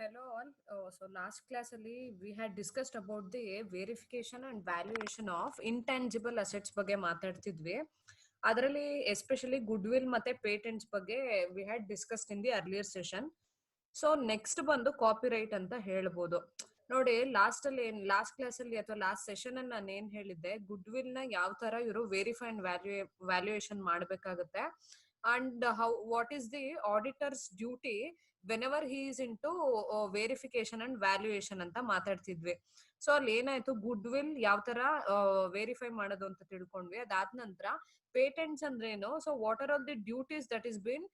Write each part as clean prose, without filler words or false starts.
Hello all. So last class ali we had discussed about the verification and valuation of intangible assets ಬಗ್ಗೆ ಮಾತಾಡ್ತಿದ್ವಿ. ಅದರಲ್ಲಿ especially good will ಮತ್ತೆ patents ಬಗ್ಗೆ we had discussed in the earlier session. So next ಬಂದು copyright ಅಂತ ಹೇಳ್ಬೋದು. ನೋಡಿ last class ಅಲ್ಲಿ ಅಥವಾ ಲಾಸ್ಟ್ ಸೆಷನ್ ಅಲ್ಲಿ ನಾನು ಏನ್ ಹೇಳಿದ್ದೆ, ಗುಡ್ ವಿಲ್ ನ ಯಾವ ತರ ಇವರು ವೆರಿಫೈ ಅಂಡ್ ವ್ಯಾಲ್ಯೂಯೇಷನ್ ಮಾಡ್ಬೇಕಾಗುತ್ತೆ and how what is the auditor's duty whenever he is in to verification and valuation ಅಂತ ಮಾತಾಡ್ತಿದ್ವಿ. ಸೊ ಅಲ್ಲಿ ಏನಾಯ್ತು, ಗುಡ್ ವಿಲ್ ಯಾವ ತರ ವೆರಿಫೈ ಮಾಡೋದು ಅಂತ ತಿಳ್ಕೊಂಡ್ವಿ. ಅದಾದ ನಂತರ ಪೇಟೆಂಟ್ಸ್ ಅಂದ್ರೇನು, so what are all the duties that is been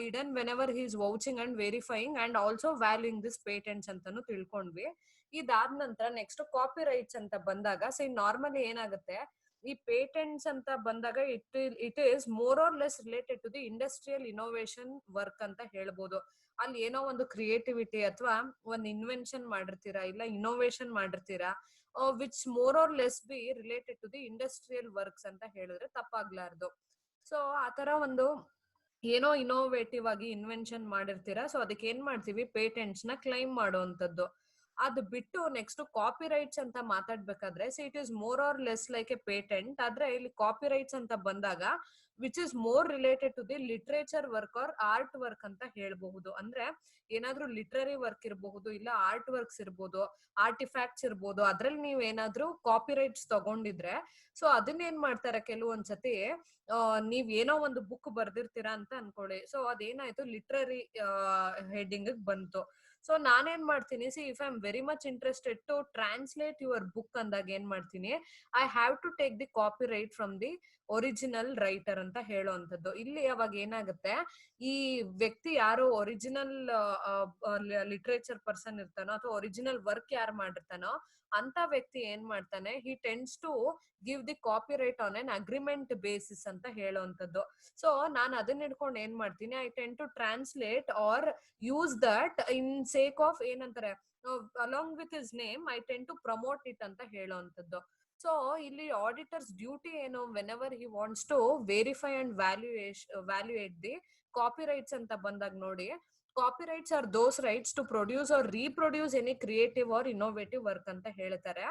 hidden whenever he is vouching and verifying and also valuing this patents ಅಂತಾನು ತಿಳ್ಕೊಂಡ್ವಿ. ಇದಾದ ನಂತರ ನೆಕ್ಸ್ಟ್ ಕಾಪಿ ರೈಟ್ಸ್ ಅಂತ ಬಂದಾಗ, ಸೊ ನಾರ್ಮಲಿ ಏನಾಗುತ್ತೆ, ಈ ಪೇಟೆಂಟ್ಸ್ ಅಂತ ಬಂದಾಗ it is more or less related to the industrial innovation work ಅಂತ ಹೇಳ್ಬೋದು. ಅಲ್ಲಿ ಏನೋ ಒಂದು ಕ್ರಿಯೇಟಿವಿಟಿ ಅಥವಾ ಒಂದು ಇನ್ವೆನ್ಷನ್ ಮಾಡಿರ್ತೀರಾ, ಇಲ್ಲ ಇನೋವೇಷನ್ ಮಾಡಿರ್ತೀರಾ, which more or less be related to the industrial works ಅಂತ ಹೇಳಿದ್ರೆ ತಪ್ಪಾಗ್ಲಾರ್ದು. ಸೊ ಆತರ ಒಂದು ಏನೋ ಇನೋವೇಟಿವ್ ಆಗಿ ಇನ್ವೆನ್ಷನ್ ಮಾಡಿರ್ತೀರಾ, ಸೊ ಅದಕ್ಕೆ ಏನ್ ಮಾಡ್ತೀವಿ, ಪೇಟೆಂಟ್ಸ್ ನ ಕ್ಲೈಮ್ ಮಾಡುವಂತದ್ದು. ಅದು ಬಿಟ್ಟು ನೆಕ್ಸ್ಟ್ ಕಾಪಿ ರೈಟ್ಸ್ ಅಂತ ಮಾತಾಡ್ಬೇಕಾದ್ರೆ, so it is more or less like a patent. ಆದ್ರೆ ಇಲ್ಲಿ ಕಾಪಿ ರೈಟ್ಸ್ ಅಂತ ಬಂದಾಗ which is more related to the literature work or art work ಅಂತ ಹೇಳ್ಬಹುದು. ಅಂದ್ರೆ ಏನಾದ್ರೂ ಲಿಟ್ರರಿ ವರ್ಕ್ ಇರಬಹುದು, ಇಲ್ಲ ಆರ್ಟ್ ವರ್ಕ್ಸ್ ಇರ್ಬೋದು, ಆರ್ಟಿಫ್ಯಾಕ್ಟ್ಸ್ ಇರ್ಬೋದು, ಅದ್ರಲ್ಲಿ ನೀವ್ ಏನಾದ್ರೂ ಕಾಪಿ ರೈಟ್ಸ್ ತಗೊಂಡಿದ್ರೆ, ಸೊ ಅದನ್ನ ಏನ್ ಮಾಡ್ತಾರೆ ಕೆಲವೊಂದ್ಸತಿ, ನೀವ್ ಏನೋ ಒಂದು ಬುಕ್ ಬರ್ದಿರ್ತೀರಾ ಅಂತ ಅನ್ಕೊಳ್ಳಿ, ಸೊ ಅದೇನಾಯ್ತು ಲಿಟ್ರರಿ ಹೆಡಿಂಗ್ ಬಂತು. ಸೊ ನಾನೇನ್ ಮಾಡ್ತೀನಿ, see if I am very much interested to translate your book ಅಂದಾಗ ಏನ್ ಮಾಡ್ತೀನಿ, I have to take the copy right from the original writer ಅಂತ ಹೇಳುವಂಥದ್ದು. ಇಲ್ಲಿ ಅವಾಗ ಏನಾಗುತ್ತೆ, ಈ ವ್ಯಕ್ತಿ ಯಾರು ಒರಿಜಿನಲ್ ಲಿಟ್ರೇಚರ್ ಪರ್ಸನ್ ಇರ್ತಾನೋ ಅಥವಾ ಒರಿಜಿನಲ್ ವರ್ಕ್ ಯಾರು ಮಾಡಿರ್ತಾನೋ ಅಂತ ವ್ಯಕ್ತಿ ಏನ್ ಮಾಡ್ತಾನೆ, he tends to give the copy right on an agreement basis ಅಂತ ಹೇಳುವಂಥದ್ದು. ಸೊ ನಾನು ಅದನ್ನ ಹಿಡ್ಕೊಂಡು ಏನ್ ಮಾಡ್ತೀನಿ, I tend to translate or use that in sake of ಏನಂತಾರೆ, along with his name I tend to promote it ಅಂತ ಹೇಳುವಂಥದ್ದು. ಸೊ ಇಲ್ಲಿ ಆಡಿಟರ್ಸ್ ಡ್ಯೂಟಿ ಏನು, whenever he wants to verify and valuate the copy rights ಅಂತ ಬಂದಾಗ ನೋಡಿ, copy rights are those rights to produce or reproduce any creative or innovative work ಅಂತ ಹೇಳ್ತಾರೆ.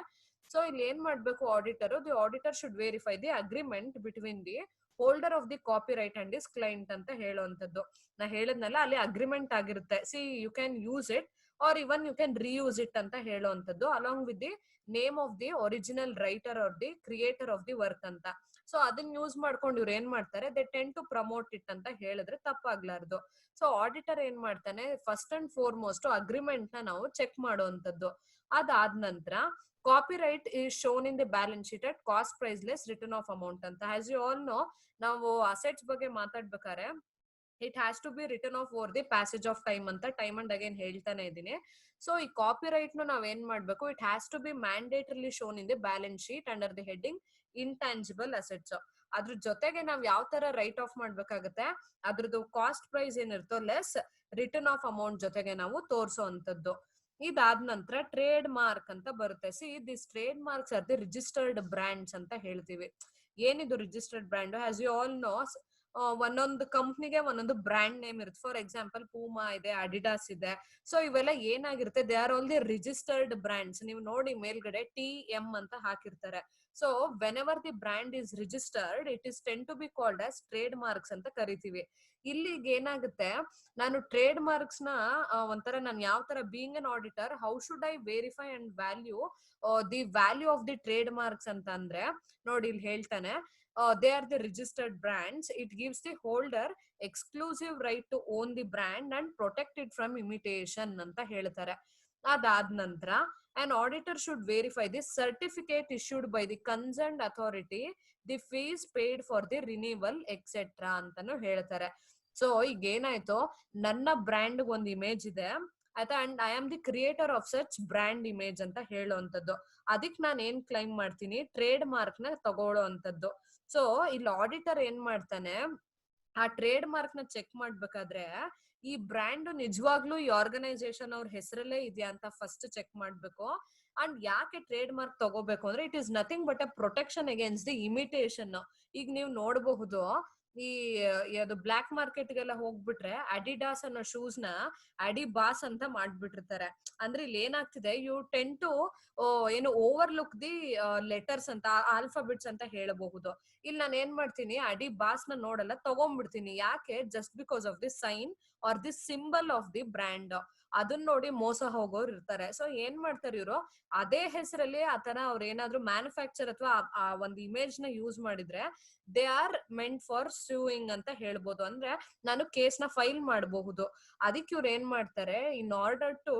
So ಇಲ್ಲಿ ಏನ್ ಮಾಡ್ಬೇಕು auditor, the auditor should verify the agreement between the holder of the copy right and his client ಅಂತ ಹೇಳುವಂಥದ್ದು. ನಾ ಹೇಳದ್ನಲ್ಲ, ಅಲ್ಲಿ ಅಗ್ರಿಮೆಂಟ್ ಆಗಿರುತ್ತೆ, see you can use it or even you can reuse it ಅಂತ ಹೇಳುವಂಥದ್ದು, along with the name of the original writer or the creator of the work ಅಂತ. So ಅದನ್ನ ಯೂಸ್ ಮಾಡ್ಕೊಂಡು ಇವ್ರು ಏನ್ ಮಾಡ್ತಾರೆ, they tend to promote it ಅಂತ ಹೇಳಿದ್ರೆ ತಪ್ಪಾಗ್ಲಾರ್ದು. ಸೊ ಆಡಿಟರ್ ಏನ್ ಮಾಡ್ತಾನೆ, ಫಸ್ಟ್ ಅಂಡ್ ಫಾರ್ಮೋಸ್ಟ್ ಅಗ್ರಿಮೆಂಟ್ ನ ನಾವು ಚೆಕ್ ಮಾಡುವಂತದ್ದು. ಅದಾದ ನಂತರ copyright is shown in the balance sheet at cost priceless return of amount ಅಂತ. ಆಸ್ ಯು ಆಲ್ ನೋ, ನಾವು ಅಸೆಟ್ಸ್ ಬಗ್ಗೆ ಮಾತಾಡ್ಬೇಕಾರೆ it has to be return of over the passage of time ಅಂತ time and again ಹೇಳ್ತಾನೆ ಇದೀನಿ. So ಈ copy right ನಾವ್ ಏನ್ ಮಾಡ್ಬೇಕು, it has to be mandatorily shown in the balance sheet under the heading intangible assets. ಅದ್ರ ಜೊತೆಗೆ ನಾವ್ ಯಾವ ತರ ರೈಟ್ ಆಫ್ ಮಾಡ್ಬೇಕಾಗತ್ತೆ, ಅದ್ರದ್ದು ಕಾಸ್ಟ್ ಪ್ರೈಸ್ ಏನಿರುತ್ತೋ ಲೆಸ್ ರಿಟರ್ನ್ ಆಫ್ ಅಮೌಂಟ್ ಜೊತೆಗೆ ನಾವು ತೋರ್ಸೋ ಅಂತದ್ದು. ಇದಾದ ನಂತರ ಟ್ರೇಡ್ ಮಾರ್ಕ್ ಅಂತ ಬರುತ್ತೆ. See this trademarks are the registered brands ಅಂತ ಹೇಳ್ತೀವಿ. ಏನಿದು registered brand, as you all know, ಒಂದೊಂದು ಕಂಪ್ನಿಗೆ ಒಂದೊಂದು ಬ್ರ್ಯಾಂಡ್ ನೇಮ್ ಇರುತ್ತೆ. ಫಾರ್ ಎಕ್ಸಾಂಪಲ್ ಪೂಮಾ ಇದೆ, ಅಡಿಡಾಸ್ ಇದೆ. ಸೊ ಇವೆಲ್ಲ ಏನಾಗಿರುತ್ತೆ, they are all the registered brands. ನೀವು ನೋಡಿ ಮೇಲ್ಗಡೆ TM ಅಂತ ಹಾಕಿರ್ತಾರೆ. So whenever the brand is registered, it is tend to be called as trade marks ಅಂತ ಕರಿತೀವಿ. ಇಲ್ಲಿಗೆ ಏನಾಗುತ್ತೆ, ನಾನು ಟ್ರೇಡ್ ಮಾರ್ಕ್ಸ್ ನ ಒಂಥರ ನಾನು ಯಾವ ತರ being an auditor, how should I verify and value the value of the trade marks ಅಂತ ಅಂದ್ರೆ, ನೋಡಿ ಇಲ್ಲಿ ಹೇಳ್ತಾನೆ, they are the registered brands. It gives the holder exclusive right to own the brand and protect it from imitation ಅಂತ ಹೇಳ್ತಾರೆ. ಅದಾದ ನಂತರ an auditor should verify the certificate issued by the concerned authority, the fees paid for the renewal etc ಅಂತಾನು ಹೇಳ್ತಾರೆ. So ಈಗ ಏನಾಯ್ತು, ನನ್ನ brand ಒಂದು ಇಮೇಜ್ ಇದೆ ಆಯ್ತಾ, and I am the creator of such brand image ಅಂತ ಹೇಳುವಂತದ್ದು. ಅದಕ್ಕೆ ನಾನು ಏನ್ ಕ್ಲೈಮ್ ಮಾಡ್ತೀನಿ, ಟ್ರೇಡ್ ಮಾರ್ಕ್ ನ ತಗೊಳ್ಳೋ ಅಂತದ್ದು. ಸೊ ಇಲ್ಲಿ ಆಡಿಟರ್ ಏನ್ ಮಾಡ್ತಾನೆ, ಆ ಟ್ರೇಡ್ ಮಾರ್ಕ್ ನ ಚೆಕ್ ಮಾಡ್ಬೇಕಾದ್ರೆ ಈ ಬ್ರ್ಯಾಂಡ್ ನಿಜವಾಗ್ಲೂ ಈ ಆರ್ಗನೈಸೇಷನ್ ಅವ್ರ ಹೆಸರಲ್ಲೇ ಇದೆಯಾ ಅಂತ ಫಸ್ಟ್ ಚೆಕ್ ಮಾಡ್ಬೇಕು. ಅಂಡ್ ಯಾಕೆ ಟ್ರೇಡ್ ಮಾರ್ಕ್ ತಗೋಬೇಕು ಅಂದ್ರೆ, it is nothing but a protection against the imitation. ಈಗ ನೀವು ನೋಡಬಹುದು, ಈ ಅದು ಬ್ಲಾಕ್ ಮಾರ್ಕೆಟ್ಗೆಲ್ಲ ಹೋಗ್ಬಿಟ್ರೆ ಅಡಿಡಾಸ್ ಅನ್ನೋ ಶೂಸ್ ನ ಅಡಿಬಾಸ್ ಅಂತ ಮಾಡ್ಬಿಟ್ಟಿರ್ತಾರೆ. ಅಂದ್ರೆ ಇಲ್ಲಿ ಏನಾಗ್ತಿದೆ, ಯು ಟೆನ್ ಟು ಏನು ಓವರ್ಲುಕ್ ದಿ ಲೆಟರ್ಸ್ ಅಂತ, ಆಲ್ಫಾಬೆಟ್ಸ್ ಅಂತ ಹೇಳಬಹುದು. ಇಲ್ಲಿ ನಾನು ಏನ್ ಮಾಡ್ತೀನಿ, ಅಡಿಬಾಸ್ ನ ನೋಡಲ್ಲ, ತಗೊಂಡ್ಬಿಡ್ತೀನಿ. ಯಾಕೆ? Just because of the sign or the symbol of the brand. ಅದನ್ನ ನೋಡಿ ಮೋಸ ಹೋಗೋರು ಇರ್ತಾರೆ. ಸೊ ಏನ್ ಮಾಡ್ತಾರೆ ಇವರು, ಅದೇ ಹೆಸರಲ್ಲಿ ಆತರ ಅವ್ರು ಏನಾದ್ರು ಮ್ಯಾನುಫ್ಯಾಕ್ಚರ್ ಅಥವಾ ಆ ಒಂದು ಇಮೇಜ್ ನ ಯೂಸ್ ಮಾಡಿದ್ರೆ ದೇ ಆರ್ ಮೆಂಟ್ ಫಾರ್ ಸ್ಯೂಯಿಂಗ್ ಅಂತ ಹೇಳ್ಬೋದು. ಅಂದ್ರೆ ನಾನು ಕೇಸ್ ನ ಫೈಲ್ ಮಾಡಬಹುದು. ಅದಕ್ಕೆ ಇವ್ರು ಏನ್ ಮಾಡ್ತಾರೆ, in order to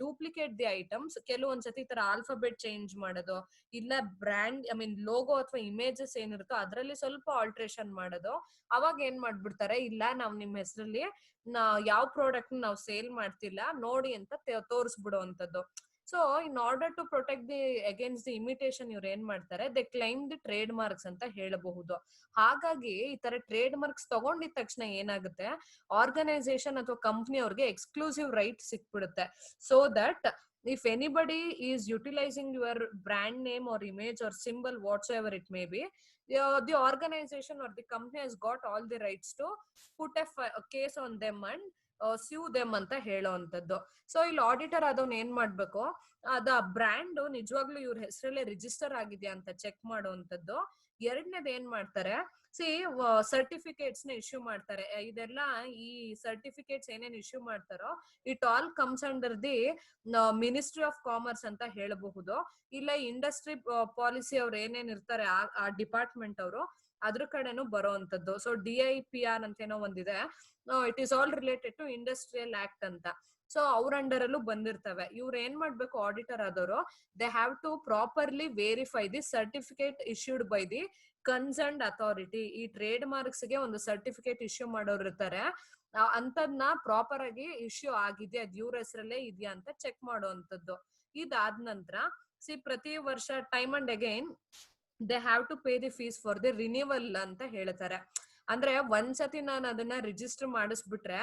duplicate the items, ಕೆಲವೊಂದ್ಸತಿ ಈ ತರ ಆಲ್ಫಾಬೆಟ್ ಚೇಂಜ್ ಮಾಡೋದು, ಇಲ್ಲ ಬ್ರ್ಯಾಂಡ್ ಐ ಮೀನ್ ಲೋಗೋ ಅಥವಾ ಇಮೇಜಸ್ ಏನಿರುತ್ತೋ ಅದರಲ್ಲಿ ಸ್ವಲ್ಪ ಆಲ್ಟ್ರೇಷನ್ ಮಾಡೋದು. ಅವಾಗ ಏನ್ ಮಾಡ್ಬಿಡ್ತಾರೆ, ಇಲ್ಲ ನಾವ್ ನಿಮ್ ಹೆಸರಲ್ಲಿ ಯಾವ ಪ್ರಾಡಕ್ಟ್ ನಾವು ಸೇಲ್ ಮಾಡ್ತಿಲ್ಲ ನೋಡಿ ಅಂತ ತೋರಿಸ್ಬಿಡುವಂತದ್ದು. So in order to protect the against the imitation, ಇವ್ರು ಏನ್ ಮಾಡ್ತಾರೆ, they claim the trade marks ಅಂತ ಹೇಳಬಹುದು. ಹಾಗಾಗಿ ಈ ತರ ಟ್ರೇಡ್ ಮಾರ್ಕ್ಸ್ ತಗೊಂಡಿದ ತಕ್ಷಣ ಏನಾಗುತ್ತೆ, ಆರ್ಗನೈಸೇಷನ್ ಅಥವಾ ಕಂಪ್ನಿ ಅವ್ರಿಗೆ ಎಕ್ಸ್ಕ್ಲೂಸಿವ್ ರೈಟ್ ಸಿಕ್ಬಿಡುತ್ತೆ. So that if anybody is utilizing your brand name or image or symbol whatsoever it may be, the organization or the company has got all the rights to put a case on them and sue them ಅಂತ ಹೇಳೋವಂಥದ್ದು. So ಇಲ್ಲಿ auditor ಆದವ್ನು ಏನ್ ಮಾಡ್ಬೇಕು, ಅದ brand ನಿಜವಾಗ್ಲೂ ಇವ್ರ ಹೆಸರಲ್ಲೇ register ಆಗಿದ್ಯಾ ಅಂತ ಚೆಕ್ ಮಾಡುವಂತದ್ದು. ಎರಡನೇದು ಏನ್ ಮಾಡ್ತಾರೆ, ಸರ್ಟಿಫಿಕೇಟ್ಸ್ ನ ಇಶ್ಯೂ ಮಾಡ್ತಾರೆ. ಇದೆಲ್ಲ ಈ ಸರ್ಟಿಫಿಕೇಟ್ಸ್ ಏನೇನ್ ಇಶ್ಯೂ ಮಾಡ್ತಾರೋ it all comes under the ministry of commerce ಅಂತ ಹೇಳಬಹುದು. ಇಲ್ಲ ಇಂಡಸ್ಟ್ರಿ ಪಾಲಿಸಿ ಅವ್ರು ಏನೇನ್ ಇರ್ತಾರೆ ಆ ಡಿಪಾರ್ಟ್ಮೆಂಟ್ ಅವರು, ಅದ್ರ ಕಡೆನೂ ಬರೋವಂಥದ್ದು. ಸೊ DIPR ಅಂತ ಏನೋ ಒಂದಿದೆ, it is all related to industrial act ಅಂತ. ಸೊ ಅವ್ರ ಅಂಡರ್ ಅಲ್ಲೂ ಬಂದಿರ್ತವೆ. ಇವ್ರು ಏನ್ ಮಾಡ್ಬೇಕು, ಆಡಿಟರ್ ಆದವರು, they have to properly verify the certificate issued by the concerned authority. ಈ ಟ್ರೇಡ್ ಮಾರ್ಕ್ಸ್ ಗೆ ಒಂದು ಸರ್ಟಿಫಿಕೇಟ್ ಇಶ್ಯೂ ಮಾಡೋರು ಇರ್ತಾರೆ, ಅಂತದ್ನ ಪ್ರಾಪರ್ ಆಗಿ ಇಶ್ಯೂ ಆಗಿದೆ, ಅದ್ ಇವ್ರ ಹೆಸರಲ್ಲೇ ಇದೆಯಾ ಅಂತ ಚೆಕ್ ಮಾಡುವಂತದ್ದು. ಇದಾದ ನಂತರ ಪ್ರತಿ ವರ್ಷ time and again they have to pay the fees for the renewal ಅಂತ ಹೇಳ್ತಾರೆ. ಅಂದ್ರೆ ಒಂದ್ಸತಿ ನಾನು ಅದನ್ನ ರಿಜಿಸ್ಟರ್ ಮಾಡಿಸ್ಬಿಟ್ರೆ,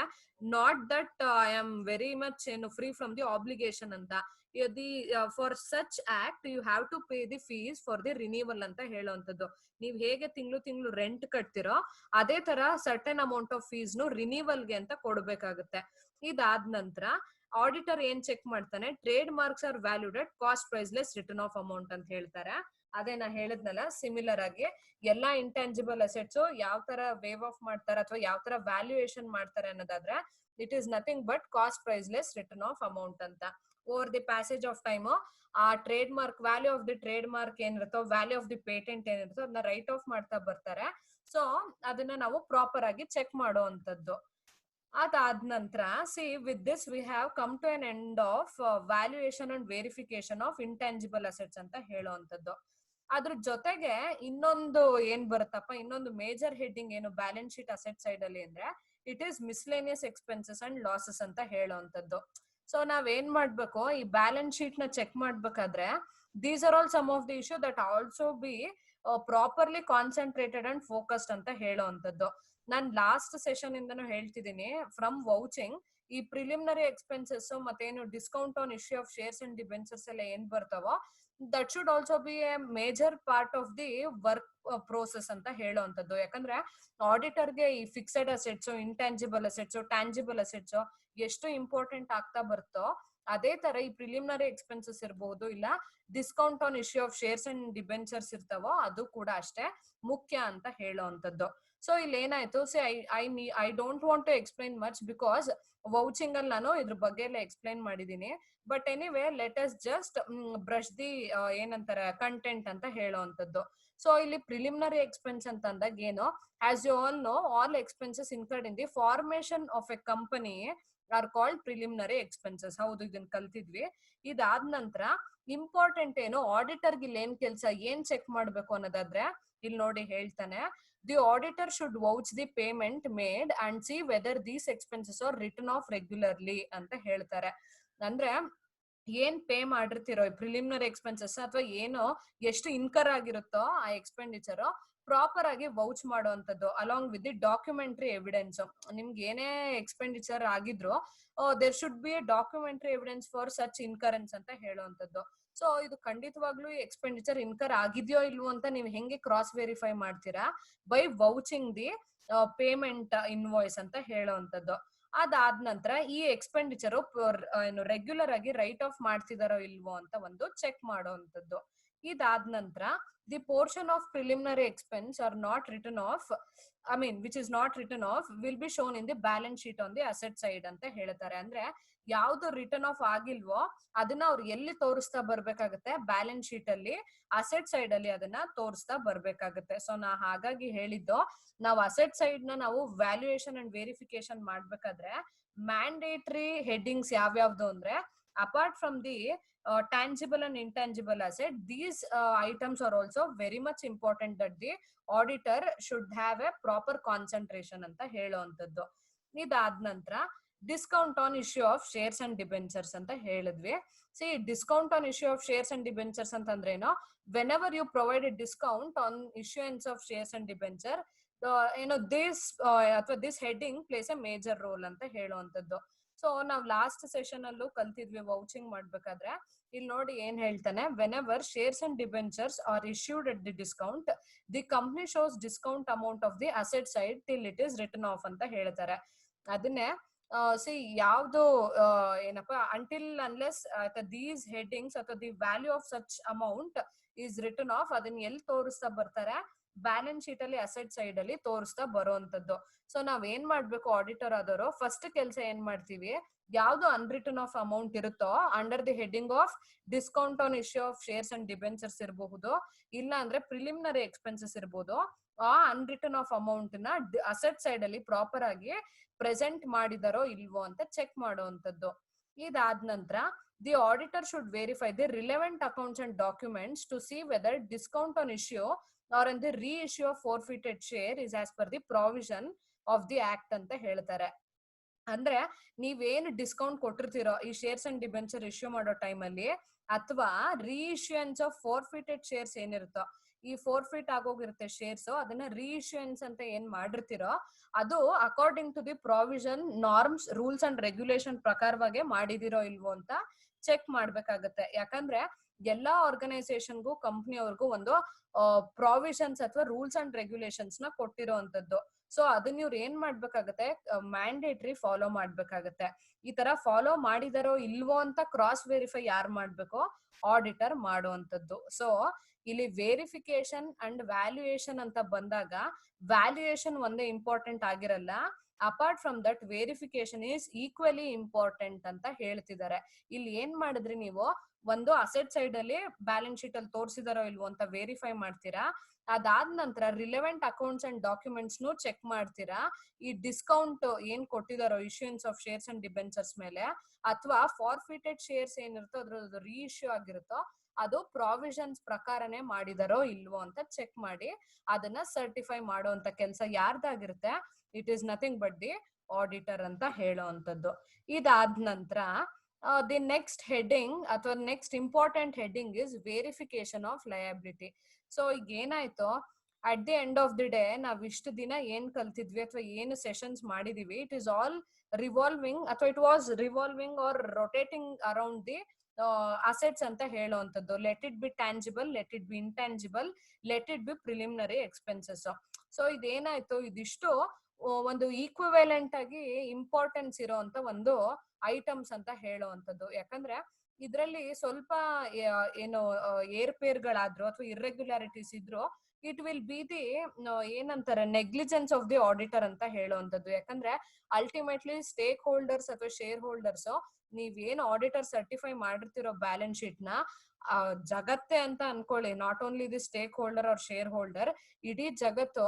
not that I am very much ಏನು ಫ್ರೀ ಫ್ರಮ್ ದಿ ಆಬ್ಲಿಗೇಷನ್ ಅಂತ, for such act you have to pay the fees for the renewal ಅಂತ ಹೇಳುವಂತದ್ದು. ನೀವ್ ಹೇಗೆ ತಿಂಗಳು ರೆಂಟ್ ಕಟ್ತಿರೋ ಅದೇ ತರ ಸರ್ಟನ್ ಅಮೌಂಟ್ ಆಫ್ ಫೀಸ್ ನು ರಿನ್ಯೂವಲ್ಗೆ ಅಂತ ಕೊಡ್ಬೇಕಾಗುತ್ತೆ. ಇದಾದ ನಂತರ ಆಡಿಟರ್ ಏನ್ ಚೆಕ್ ಮಾಡ್ತಾನೆ, trademarks are valued at cost price less return of amount ಅಂತ ಹೇಳ್ತಾರೆ. ಅದೇ ನಾ ಹೇಳಿದ್ನಲ್ಲ, ಸಿಮಿಲರ್ ಆಗಿ ಎಲ್ಲಾ ಇಂಟ್ಯಾಂಜಿಬಲ್ ಅಸೆಟ್ಸ್ ಯಾವ ತರ ವೇವ್ ಆಫ್ ಮಾಡ್ತಾರೆ ಅಥವಾ ಯಾವ ತರ ವ್ಯಾಲ್ಯೂಯೇಷನ್ ಮಾಡ್ತಾರೆ ಅನ್ನೋದಾದ್ರೆ, it is nothing but cost price less return of amount ಅಂತ. Over the passage of time ಆ trade mark value of the trade mark ಏನಿರುತ್ತೋ, ವ್ಯಾಲ್ಯೂ ಆಫ್ ದಿ ಪೇಟೆಂಟ್ ಏನಿರುತ್ತೋ ಅದನ್ನ ರೈಟ್ ಆಫ್ ಮಾಡ್ತಾ ಬರ್ತಾರೆ. ಸೊ ಅದನ್ನ ನಾವು ಪ್ರಾಪರ್ ಆಗಿ ಚೆಕ್ ಮಾಡುವಂತದ್ದು. ಅದಾದ ನಂತರ with this we have come to an end of valuation and verification of intangible assets ಅಂತ ಹೇಳುವಂತದ್ದು. ಅದ್ರ ಜೊತೆಗೆ ಇನ್ನೊಂದು ಏನ್ ಬರುತ್ತಪ್ಪ, ಇನ್ನೊಂದು ಮೇಜರ್ ಹೆಡ್ಡಿಂಗ್ ಏನು ಬ್ಯಾಲೆನ್ಸ್ ಶೀಟ್ ಅಸೆಟ್ ಸೈಡ್ ಅಲ್ಲಿ ಅಂದ್ರೆ, it is miscellaneous expenses and losses ಅಂತ ಹೇಳುವಂತದ್ದು. ಸೊ ನಾವ್ ಏನ್ ಮಾಡ್ಬೇಕು, ಈ ಬ್ಯಾಲೆನ್ಸ್ ಶೀಟ್ ನ ಚೆಕ್ ಮಾಡ್ಬೇಕಾದ್ರೆ these are all some of the issue that also be properly concentrated and focused ಅಂತ ಹೇಳುವಂತದ್ದು. ನಾನ್ ಲಾಸ್ಟ್ ಸೆಷನ್ ಇಂದನೂ ಹೇಳ್ತಿದ್ದೀನಿ, ಫ್ರಮ್ ವೌಚಿಂಗ್ ಈ ಪ್ರಿಲಿಮಿನರಿ ಎಕ್ಸ್ಪೆನ್ಸಸ್ ಮತ್ತೇನು discount on issue of shares and debentures ಎಲ್ಲ ಏನ್ ಬರ್ತಾವೋ that should also be a major part of the work process ಅಂತ ಹೇಳುವಂತದ್ದು. ಯಾಕಂದ್ರೆ ಆಡಿಟರ್ಗೆ ಈ fixed assets, intangible assets, tangible assets ಎಷ್ಟು ಇಂಪಾರ್ಟೆಂಟ್ ಆಗ್ತಾ ಬರ್ತೋ, ಅದೇ ತರ ಈ ಪ್ರಿಲಿಮಿನರಿ ಎಕ್ಸ್ಪೆನ್ಸಸ್ ಇರಬಹುದು, ಇಲ್ಲ discount on issue of shares and debentures ಇರ್ತಾವೋ ಅದು ಕೂಡ ಅಷ್ಟೇ ಮುಖ್ಯ ಅಂತ ಹೇಳುವಂತದ್ದು. ಸೊ ಇಲ್ಲಿ ಏನಾಯ್ತು, I don't want to explain much because vouching ಅಲ್ಲಿ ನಾನು ಇದ್ರ ಬಗ್ಗೆ ಎಲ್ಲ ಎಕ್ಸ್ಪ್ಲೈನ್ ಮಾಡಿದೀನಿ. But anyway let us just brush the ಏನಂತಾರೆ ಕಂಟೆಂಟ್ ಅಂತ ಹೇಳುವಂತದ್ದು. ಸೊ ಇಲ್ಲಿ ಪ್ರಿಲಿಮಿನರಿ ಎಕ್ಸ್ಪೆನ್ಸ್ ಅಂತ ಅಂದಾಗ ಏನು, as you all know, all expenses incurred in the formation of a company are called preliminary expenses. ಹೌದು, ಇದನ್ನ ಕಲ್ತಿದ್ವಿ. ಇದಾದ ನಂತರ ಇಂಪಾರ್ಟೆಂಟ್ ಏನು, ಆಡಿಟರ್ಗೆ ಇಲ್ಲಿ ಏನ್ ಕೆಲ್ಸ, ಏನ್ ಚೆಕ್ ಮಾಡ್ಬೇಕು ಅನ್ನೋದಾದ್ರೆ ಇಲ್ಲಿ ನೋಡಿ ಹೇಳ್ತಾನೆ, the auditor should vouch the payment made and see whether these expenses are written off regularly ಅಂತ ಹೇಳ್ತಾರೆ. ಅಂದ್ರೆ ಏನ್ ಪೇ ಮಾಡಿರ್ತಿರೋ ಪ್ರಿಲಿಮಿನರಿ ಎಕ್ಸ್ಪೆನ್ಸಸ್ ಅಥವಾ ಏನೋ ಎಷ್ಟು ಇನ್ಕರ್ ಆಗಿರುತ್ತೋ ಆ ಎಕ್ಸ್ಪೆಂಡಿಚರ್ ಪ್ರಾಪರ್ ಆಗಿ ವೌಚ್ ಮಾಡುವಂತದ್ದು, along with the documentary evidence. ನಿಮ್ಗೆ ಏನೇ ಎಕ್ಸ್ಪೆಂಡಿಚರ್ ಆಗಿದ್ರು there should be a documentary evidence for such incurrence ಅಂತ ಹೇಳುವಂತದ್ದು. ಸೊ ಇದು ಖಂಡಿತವಾಗ್ಲೂ ಎಕ್ಸ್ಪೆಂಡಿಚರ್ ಇನ್ಕರ್ ಆಗಿದೆಯೋ ಇಲ್ವೋ ಅಂತ ನೀವು ಹೆಂಗೆ ಕ್ರಾಸ್ ವೆರಿಫೈ ಮಾಡ್ತೀರಾ? ಬೈ ವೌಚಿಂಗ್ ದಿ ಪೇಮೆಂಟ್ ಇನ್ವಾಯ್ಸ್ ಅಂತ ಹೇಳೋವಂಥದ್ದು. ಅದಾದ ನಂತರ ಈ ಎಕ್ಸ್ಪೆಂಡಿಚರ್ ಏನು ರೆಗ್ಯುಲರ್ ಆಗಿ ರೈಟ್ ಆಫ್ ಮಾಡ್ತಿದಾರೋ ಇಲ್ವೋ ಅಂತ ಒಂದು ಚೆಕ್ ಮಾಡೋವಂಥದ್ದು. ಇದಾದ ನಂತರ the portion of preliminary expense are not written off, I mean which is not written off will be shown in the balance sheet on the asset side ಅಂತ ಹೇಳ್ತಾರೆ. ಅಂದ್ರೆ ಯಾವ್ದು ರಿಟರ್ನ್ ಆಫ್ ಆಗಿಲ್ವೋ ಅದನ್ನ ಅವ್ರು ಎಲ್ಲಿ ತೋರಿಸ್ತಾ ಬರ್ಬೇಕಾಗತ್ತೆ? ಬ್ಯಾಲೆನ್ಸ್ ಶೀಟ್ ಅಲ್ಲಿ asset side ಅಲ್ಲಿ ಅದನ್ನ ತೋರಿಸ್ತಾ ಬರ್ಬೇಕಾಗತ್ತೆ. ಸೊ ನಾ ಹಾಗಾಗಿ ಹೇಳಿದ್ದು, ನಾವು ಅಸೆಟ್ ಸೈಡ್ ನ ನಾವು ವ್ಯಾಲ್ಯೂಯೇಷನ್ ಅಂಡ್ ವೆರಿಫಿಕೇಶನ್ ಮಾಡ್ಬೇಕಾದ್ರೆ ಮ್ಯಾಂಡೇಟರಿ ಹೆಡ್ಡಿಂಗ್ಸ್ ಯಾವ್ಯಾವ್ದು ಅಂದ್ರೆ, apart from the tangible and intangible asset, these items are also very much important that the auditor should have a proper concentration ಅಂತ ಹೇಳುವಂಥದ್ದು. ಇದಾದ ನಂತರ discount on issue of shares and debentures ಅಂತ ಹೇಳಿದ್ವಿ. See discount on issue of shares and debentures ಅಂತಂದ್ರೇನು? Whenever you provide a discount on issuance of shares and debenture, this ಅಥವಾ this heading plays a major role ಅಂತ ಹೇಳುವಂಥದ್ದು. So ನಾವ್ last session ಅಲ್ಲೂ ಕಲ್ತಿದ್ವಿ ವೌಚಿಂಗ್ ಮಾಡ್ಬೇಕಾದ್ರೆ. ಇಲ್ಲಿ ನೋಡಿ ಏನ್ ಹೇಳ್ತಾನೆ, when ever shares and debentures are issued at the discount, the company shows discount amount of the asset side till it is written of ಅಂತ ಹೇಳ್ತಾರೆ. ಅದನ್ನೇ ಸಿ ಯಾವ್ದು ಏನಪ್ಪಾ, ಅಂಟಿಲ್ ಅನ್ಲೆಸ್ ದೀಸ್ ಹೆಡ್ಡಿಂಗ್ಸ್ ಅಥವಾ the value of such amount is return of, ಅದನ್ನ ಎಲ್ಲಿ ತೋರಿಸ್ತಾ ಬರ್ತಾರೆ? ಬ್ಯಾಲೆನ್ಸ್ ಶೀಟ್ ಅಲ್ಲಿ ಅಸೆಟ್ ಸೈಡ್ ಅಲ್ಲಿ ತೋರಿಸ್ತಾ ಬರುವಂತದ್ದು. ಸೊ ನಾವ್ ಏನ್ ಮಾಡ್ಬೇಕು ಆಡಿಟರ್ ಆದವರು, ಫಸ್ಟ್ ಕೆಲಸ ಏನ್ ಮಾಡ್ತೀವಿ, ಯಾವ್ದು ಅನ್ರಿಟರ್ನ್ ಆಫ್ ಅಮೌಂಟ್ ಇರುತ್ತೋ under the heading of discount on issue of shares and debentures ಇರಬಹುದು, ಇಲ್ಲ ಅಂದ್ರೆ ಪ್ರಿಲಿಮಿನರಿ ಎಕ್ಸ್ಪೆನ್ಸಸ್ ಇರಬಹುದು, ಆ ಅನ್ರಿಟರ್ನ್ ಆಫ್ ಅಮೌಂಟ್ ನ ಅಸೆಟ್ ಸೈಡ್ ಅಲ್ಲಿ ಪ್ರಾಪರ್ ಆಗಿ ಪ್ರೆಸೆಂಟ್ ಮಾಡಿದಾರೋ ಇಲ್ವೋ ಅಂತ ಚೆಕ್ ಮಾಡುವಂತದ್ದು. ಇದಾದ ನಂತರ the auditor should verify the relevant accounts and documents to see whether discount on issue or in the reissue of forfeited share is as per the provision of the act ಅಂತ ಹೇಳ್ತಾರೆ. ಅಂದ್ರೆ ನೀವೇನು discount ಕೊಟ್ಟಿರ್ತೀರೋ ಈ shares and debenture issue ಮಾಡೋ time ಅಲ್ಲಿ, ಅಥವಾ ರೀಇಶ್ಯೂಯನ್ಸ್ of forfeited shares ಏನಿರುತ್ತೋ, ಈ ಫೋರ್ಫಿಟ್ ಆಗೋಗಿರುತ್ತೆ shares, ಅದನ್ನ ರೀಇಶ್ಯೂಯನ್ಸ್ ಅಂತ ಏನ್ ಮಾಡಿರ್ತೀರೋ ಅದು according to the provision, norms, rules and regulation ಪ್ರಕಾರವಾಗಿ ಮಾಡಿದಿರೋ ಇಲ್ವೋ ಅಂತ ಚೆಕ್ ಮಾಡ್ಬೇಕಾಗತ್ತೆ. ಯಾಕಂದ್ರೆ ಎಲ್ಲಾ ಆರ್ಗನೈಸೇಷನ್ಗೂ ಕಂಪ್ನಿಯವ್ರಿಗೂ ಒಂದು ಪ್ರಾವಿಷನ್ಸ್ ಅಥವಾ ರೂಲ್ಸ್ ಅಂಡ್ ರೆಗ್ಯುಲೇಷನ್ಸ್ ನ ಕೊಟ್ಟಿರೋಂಥದ್ದು. ಸೊ ಅದನ್ನ ಇವ್ರು ಏನ್ ಮಾಡ್ಬೇಕಾಗತ್ತೆ, ಮ್ಯಾಂಡೇಟರಿ ಫಾಲೋ ಮಾಡ್ಬೇಕಾಗತ್ತೆ. ಈ ತರ ಫಾಲೋ ಮಾಡಿದಾರೋ ಇಲ್ವೋ ಅಂತ ಕ್ರಾಸ್ ವೆರಿಫೈ ಯಾರು ಮಾಡ್ಬೇಕೋ? ಆಡಿಟರ್ ಮಾಡುವಂತದ್ದು. ಸೊ ಇಲ್ಲಿ ವೆರಿಫಿಕೇಶನ್ ಅಂಡ್ ವ್ಯಾಲ್ಯೂಯೇಷನ್ ಅಂತ ಬಂದಾಗ ವ್ಯಾಲ್ಯೂಯೇಷನ್ ಒಂದೇ ಇಂಪಾರ್ಟೆಂಟ್ ಆಗಿರಲ್ಲ, apart from that verification is equally important ಅಂತ ಹೇಳ್ತಿದ್ದಾರೆ. ಇಲ್ಲಿ ಏನ್ ಮಾಡಿದ್ರಿ ನೀವು, ಒಂದು ಅಸೆಟ್ ಸೈಡ್ ಅಲ್ಲಿ ಬ್ಯಾಲೆನ್ಸ್ ಶೀಟ್ ಅಲ್ಲಿ ತೋರಿಸಿದಾರೋ ಇಲ್ವೋ ಅಂತ ವೆರಿಫೈ ಮಾಡ್ತೀರಾ. ಅದಾದ ನಂತರ ರಿಲೆವೆಂಟ್ ಅಕೌಂಟ್ಸ್ ಅಂಡ್ ಡಾಕ್ಯುಮೆಂಟ್ಸ್ ನು ಚೆಕ್ ಮಾಡ್ತೀರಾ. ಈ ಡಿಸ್ಕೌಂಟ್ ಏನ್ ಕೊಟ್ಟಿದಾರೋ issuance of shares and debentures ಮೇಲೆ, ಅಥವಾ ಫಾರ್ಫಿಟೆಡ್ ಶೇರ್ಸ್ ಏನಿರುತ್ತೋ ಅದ್ರದ್ದು ರೀಇಶ್ಯೂ ಆಗಿರುತ್ತೋ ಅದು ಪ್ರಾವಿಷನ್ಸ್ ಪ್ರಕಾರನೇ ಮಾಡಿದಾರೋ ಇಲ್ವೋ ಅಂತ ಚೆಕ್ ಮಾಡಿ ಅದನ್ನ ಸರ್ಟಿಫೈ ಮಾಡುವಂತ ಕೆಲಸ ಯಾರ್ದಾಗಿರುತ್ತೆ? It is nothing but the auditor ಅಂತ ಹೇಳೋವಂಥದ್ದು. ಇದಾದ ನಂತರ ದಿ ನೆಕ್ಸ್ಟ್ ಹೆಡ್ಡಿಂಗ್ ಅಥವಾ next important heading is verification of liability. So ಈಗ ಏನಾಯ್ತು, at the end of the day ನಾವ್ ಇಷ್ಟು ದಿನ ಏನ್ ಕಲ್ತಿದ್ವಿ ಅಥವಾ ಏನು ಸೆಷನ್ಸ್ ಮಾಡಿದೀವಿ, ಇಟ್ ಇಸ್ ಆಲ್ ರಿವಾಲ್ವಿಂಗ್ ಅಥವಾ it was revolving or rotating around the assets ಅಂತ ಹೇಳುವಂಥದ್ದು. Let it be tangible, let it be intangible, let it B preliminary expenses. So ಇದೇನಾಯ್ತು, ಇದಿಷ್ಟು ಒಂದು ಈಕ್ವಿವೆಲೆಂಟ್ ಆಗಿ ಇಂಪಾರ್ಟೆನ್ಸ್ ಇರೋಂತ ಒಂದು ಐಟಮ್ಸ್ ಅಂತ ಹೇಳುವಂಥದ್ದು. ಯಾಕಂದ್ರೆ ಇದ್ರಲ್ಲಿ ಸ್ವಲ್ಪ ಏನು ಏರ್ಪೇರ್ಗಳಾದ್ರು ಅಥವಾ ಇರ್ರೆಗ್ಯುಲಾರಿಟೀಸ್ ಇದ್ರು, ಇಟ್ ವಿಲ್ ಬಿ ದಿ ಏನಂತಾರೆ ನೆಗ್ಲಿಜೆನ್ಸ್ ಆಫ್ ದಿ ಆಡಿಟರ್ ಅಂತ ಹೇಳುವಂಥದ್ದು. ಯಾಕಂದ್ರೆ ಅಲ್ಟಿಮೇಟ್ಲಿ ಸ್ಟೇಕ್ ಹೋಲ್ಡರ್ಸ್ ಅಥವಾ ಶೇರ್ ಹೋಲ್ಡರ್ಸ್, ನೀವೇನು ಆಡಿಟರ್ ಸರ್ಟಿಫೈ ಮಾಡಿರ್ತಿರೋ ಬ್ಯಾಲೆನ್ಸ್ ಶೀಟ್ ನ ಜಗತ್ತೇ ಅಂತ ಅನ್ಕೊಳ್ಳಿ, not only the stakeholder or shareholder, ಇಡೀ ಜಗತ್ತು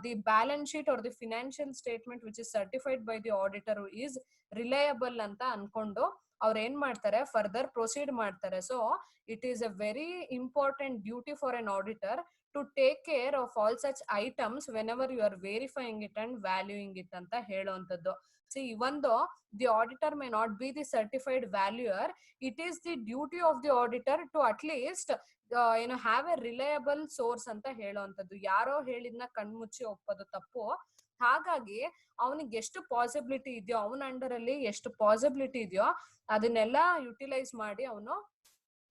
the balance sheet or the financial statement which is certified by the auditor is reliable ಅಂತ ಅನ್ಕೊಂಡು ಅವ್ರು ಏನ್ ಮಾಡ್ತಾರೆ, ಫರ್ದರ್ ಪ್ರೊಸೀಡ್ ಮಾಡ್ತಾರೆ. So it is a very important duty for an auditor to take care of all such items whenever you are verifying it and valuing it ಅಂತ ಹೇಳುವಂಥದ್ದು. See, even though the auditor may not be the certified valuer, it is the duty of the auditor to at least have a reliable source ಅಂತ ಹೇಳುವಂಥದ್ದು. ಯಾರೋ ಹೇಳಿದ್ನ ಕಣ್ಮುಚ್ಚಿ ಒಪ್ಪೋದು ತಪ್ಪು. ಹಾಗಾಗಿ ಅವನಿಗೆ ಎಷ್ಟು ಪಾಸಿಬಿಲಿಟಿ ಇದೆಯೋ, ಅವನ ಅಂಡರ್ ಅಲ್ಲಿ ಎಷ್ಟು ಪಾಸಿಬಿಲಿಟಿ ಇದೆಯೋ ಅದನ್ನೆಲ್ಲ ಯುಟಿಲೈಸ್ ಮಾಡಿ ಅವನು